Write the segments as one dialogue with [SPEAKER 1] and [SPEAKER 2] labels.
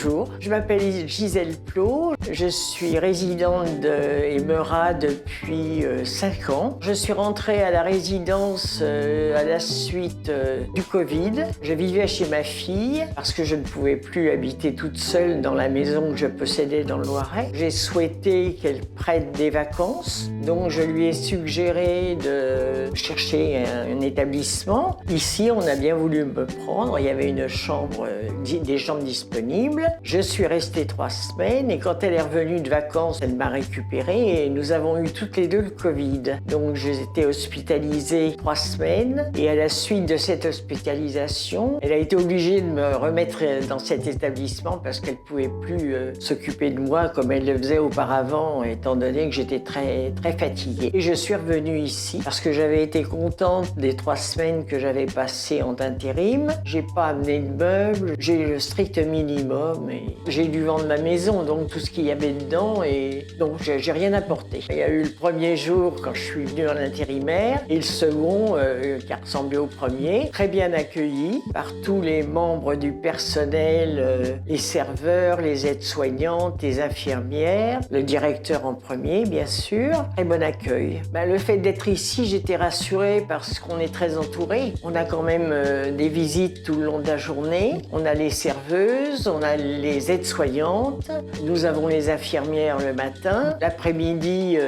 [SPEAKER 1] Bonjour, je m'appelle Gisèle Plot, je suis résidente de Émerat depuis 5 ans. Je suis rentrée à la résidence à la suite du Covid. Je vivais chez ma fille parce que je ne pouvais plus habiter toute seule dans la maison que je possédais dans le Loiret. J'ai souhaité qu'elle prenne des vacances, donc je lui ai suggéré de chercher un établissement. Ici, on a bien voulu me prendre, il y avait une chambre, des chambres disponibles. Je suis restée 3 semaines et quand elle est revenue de vacances, elle m'a récupérée et nous avons eu toutes les deux le Covid. Donc j'ai été hospitalisée 3 semaines et à la suite de cette hospitalisation, elle a été obligée de me remettre dans cet établissement parce qu'elle ne pouvait plus s'occuper de moi comme elle le faisait auparavant, étant donné que j'étais très fatiguée. Et je suis revenue ici parce que j'avais été contente des 3 semaines que j'avais passées en intérim. J'ai pas amené de meubles, j'ai le strict minimum et j'ai dû vendre ma maison, donc tout ce qu'il y avait dedans, et donc j'ai rien apporté. Il y a eu le premier jour quand je suis venue en intérimaire et le second qui a ressemblé au premier, très bien accueilli par tous les membres du personnel, les serveurs, les aides-soignantes, les infirmières, le directeur en premier bien sûr, très bon accueil. Le fait d'être ici, j'étais rassurée parce qu'on est très entouré. On a quand même des visites tout le long de la journée, on a les serveuses, on a les aides-soignantes, nous avons les infirmières le matin, l'après-midi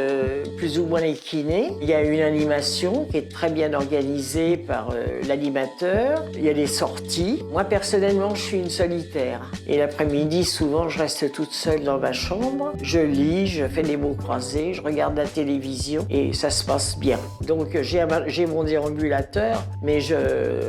[SPEAKER 1] plus ou moins les kinés. Il y a une animation qui est très bien organisée par l'animateur, il y a des sorties. Moi personnellement je suis une solitaire et l'après-midi souvent je reste toute seule dans ma chambre, je lis, je fais des mots croisés, je regarde la télévision et ça se passe bien. Donc j'ai mon déambulateur, mais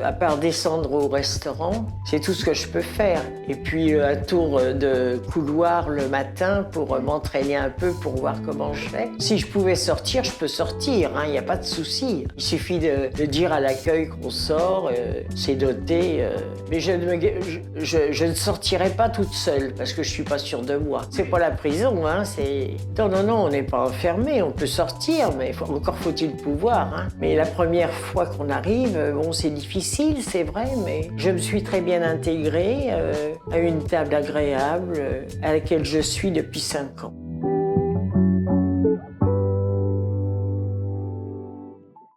[SPEAKER 1] à part descendre au restaurant, c'est tout ce que je peux faire. Et puis un tour de couloir le matin pour m'entraîner un peu, pour voir comment je fais. Si je pouvais sortir, je peux sortir, il n'y a pas de souci. Il suffit de dire à l'accueil qu'on sort, c'est doté. Mais je ne sortirai pas toute seule parce que je suis pas sûre de moi. C'est pas la prison, c'est... Non, on n'est pas enfermé, on peut sortir, mais encore faut-il pouvoir. Mais la première fois qu'on arrive, bon, c'est difficile, c'est vrai, mais je me suis très bien intégrée à une table agréable à laquelle je suis depuis 5 ans.